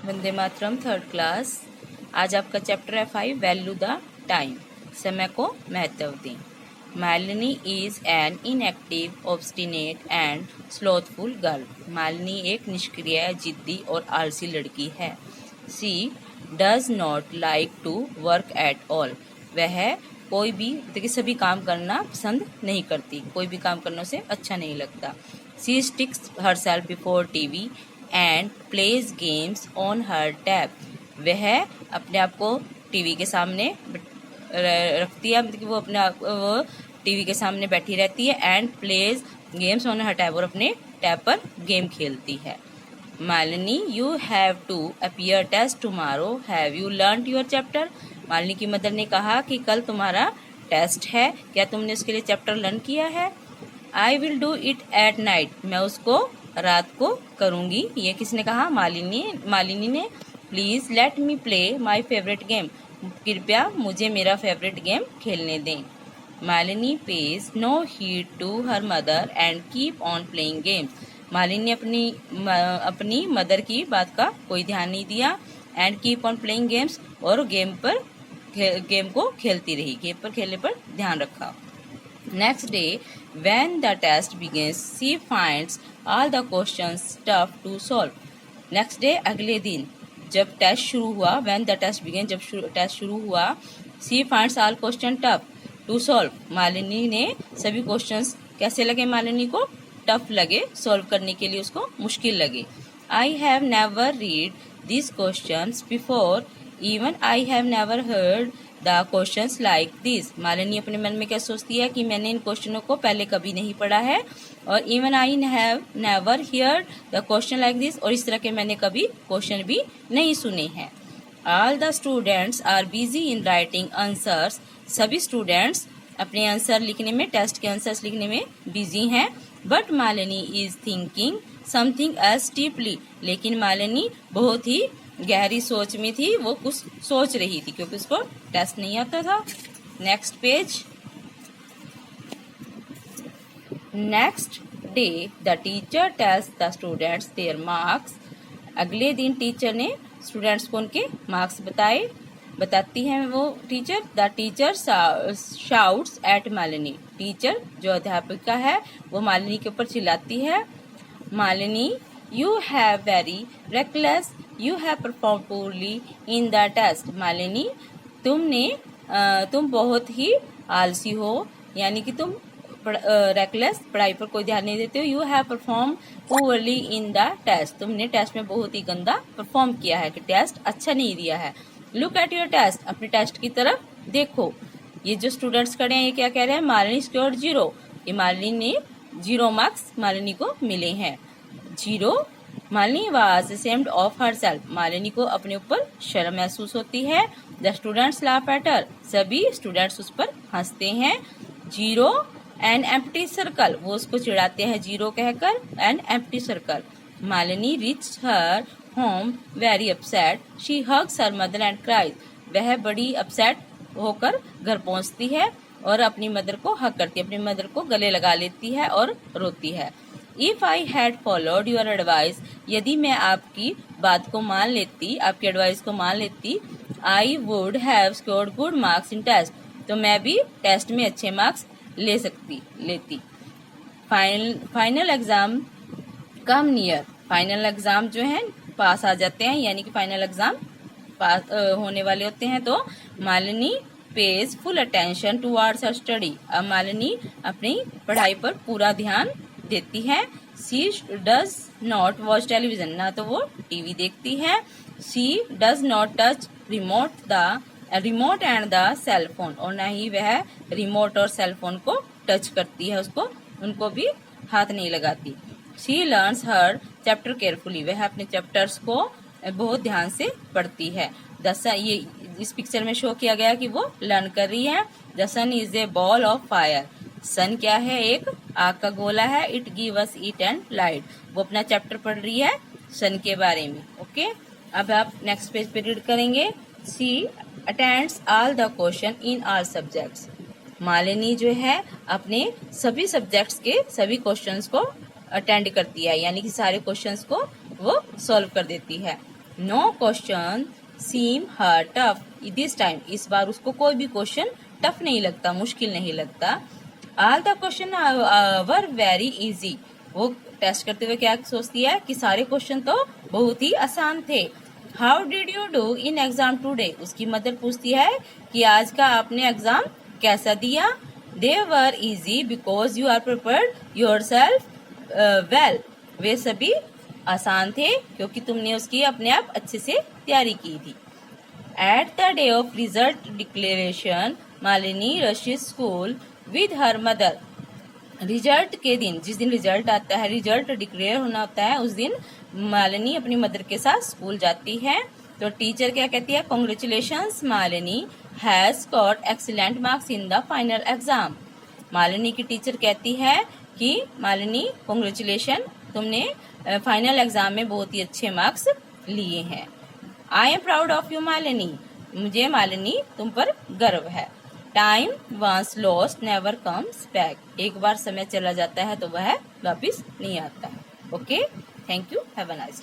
Vande Mataram third class. आज आपका chapter है 5 वैल्यू द टाइम। समय को महत्व दें। Malini is an inactive obstinate and slothful girl. Malini एक निष्क्रिय, जिद्दी और आलसी लड़की है। She does not like to work at all. वह कोई भी देखिए सभी काम करना पसंद नहीं करती, कोई भी काम करने से अच्छा नहीं लगता। She sticks herself before TV and plays games on her tab. वह अपने आप को टीवी के सामने रखती है, मतलब कि वो अपने आप वो टीवी के सामने बैठी रहती है। And plays games on her tab, और अपने टैब पर गेम खेलती है। Malini you have to appear test tomorrow, have you learned your chapter. Malini की मदर ने कहा कि कल तुम्हारा टेस्ट है, क्या तुमने उसके लिए चैप्टर लर्न किया है। I will do it at night, मैं उसको रात को करूंगी। ये किसने कहा? मालिनी ने। Please let me play my favourite game, कृपया मुझे मेरा फेवरेट गेम खेलने दें। Malini pays no heed to her mother and keep on playing games. Malini ने अपनी मदर की बात का कोई ध्यान नहीं दिया। And keep on playing games, और गेम को खेलती रही, गेम पर खेलने पर ध्यान रखा। Next day, when the test begins, she finds all the questions tough to solve. Next day, अगले दिन जब टेस्ट शुरू हुआ, when the test began, जब टेस्ट शुरू हुआ, she finds all question tough to solve. Malini ने सभी क्वेश्चंस कैसे लगे? मालिनी को टफ लगे, सॉल्व करने के लिए उसको मुश्किल लगे। I have never read these questions before, even I have never heard the questions like this. Malini अपने मन में क्या सोचती है कि मैंने इन क्वेश्चनों को पहले कभी नहीं पढ़ा है। और even I have never heard the question like this, और इस तरह के मैंने कभी क्वेश्चन भी नहीं सुने हैं। All the students are busy in writing answers. सभी स्टूडेंट्स अपने आंसर लिखने में, टेस्ट के आंसर्स लिखने में बिजी हैं। But Malini is thinking something else deeply, लेकिन मालिनी बहुत ही गहरी सोच में थी, वो कुछ सोच रही थी क्योंकि उसको टेस्ट नहीं आता था। Next page. Next day the teacher tells the students there marks. अगले दिन टीचर ने स्टूडेंट्स को उनके मार्क्स बताती है वो teacher. The teacher shouts at Malini. Teacher जो अध्यापिका है वो मालिनी के ऊपर चिल्लाती है। Malini you have very reckless, you have perform poorly in the test. Malini तुम बहुत ही आलसी हो, यानी कि तुम रेकलेस, पढ़ाई पर कोई ध्यान नहीं देते हो। You have perform poorly in the test, तुमने टेस्ट में बहुत ही गंदा परफॉर्म किया है, कि टेस्ट अच्छा नहीं दिया है। लुक एट योर टेस्ट, अपने टेस्ट की तरफ देखो। ये जो स्टूडेंट्स खड़े हैं ये क्या कह रहे हैं? मालिनी स्कोर्ड 0, ये मालिनी ने 0 मार्क्स मालिनी को मिले हैं। 0। Malini was ashamed of herself, Malini को अपने ऊपर शर्म महसूस होती है। The students laugh at her, सभी स्टूडेंट्स उस पर हंसते हैं। 0 एन एम्प्टी सर्कल, वो उसको चिढ़ाते हैं 0 कहकर। An empty circle. Malini reach her home very upset, she hugs her mother and cries. वह बड़ी अपसेट होकर घर पहुंचती है और अपनी मदर को हग करती है, अपनी मदर को गले लगा लेती है और रोती है। If I had followed your advice, यदि मैं आपकी बात को मान लेती, आपकी एडवाइस को मान लेती, I would have scored good marks in test, तो मैं भी टेस्ट में अच्छे मार्क्स लेती। Final exam come near, final exam जो है पास आ जाते हैं, यानी कि फाइनल एग्जाम पास होने वाले होते हैं। तो Malini pays full attention towards her study, अब मालिनी अपनी पढ़ाई पर पूरा ध्यान देती है। She does not watch television, ना तो वो टीवी देखती है। She does not touch remote and the cell phone, और ना ही वह रिमोट और सेल फोन को टच करती है, उनको भी हाथ नहीं लगाती। She learns her chapter carefully, वह अपने चैप्टर्स को बहुत ध्यान से पढ़ती है। ये इस पिक्चर में शो किया गया कि वो लर्न कर रही है। The sun is a ball of fire, sun क्या है? एक आग का गोला है। It give us heat and light, वो अपना चैप्टर पढ़ रही है सन के बारे में। ओके, अब आप नेक्स्ट पेज पे रीड करेंगे। She attends all the question in all subjects. Malini जो है अपने सभी सब्जेक्ट्स के सभी क्वेश्चंस को अटेंड करती है, यानी कि सारे क्वेश्चंस को वो सॉल्व कर देती है। No question seem her tough this time, इस बार उसको कोई भी क्वेश्चन टफ नहीं लगता, मुश्किल नहीं लगता। All the question were very easy, वो टेस्ट करते हुए क्या सोचती है कि सारे क्वेश्चन तो बहुत ही आसान थे। How did you do in exam today, उसकी मदर पूछती है कि आज का आपने एग्जाम कैसा दिया। They were easy because you are prepared yourself well, वे सभी आसान थे क्योंकि तुमने उसकी अपने आप अच्छे से तैयारी की थी। At the day of result declaration Malini rushes school with her mother, result के दिन, जिस दिन रिजल्ट आता है, रिजल्ट डिक्लेयर होना होता है, उस दिन मालिनी अपनी मदर के साथ स्कूल जाती है। तो टीचर क्या कहती है, congratulations Malini has scored excellent marks in the final exam. Malini की टीचर कहती है कि मालिनी कॉन्ग्रेचुलेशन, तुमने फाइनल एग्जाम में बहुत ही अच्छे मार्क्स लिए हैं। I am proud of you Malini, मुझे मालिनी तुम पर गर्व है। Time once lost never comes back, एक बार समय चला जाता है तो वह वापिस नहीं आता है। Okay, thank you, have a nice day.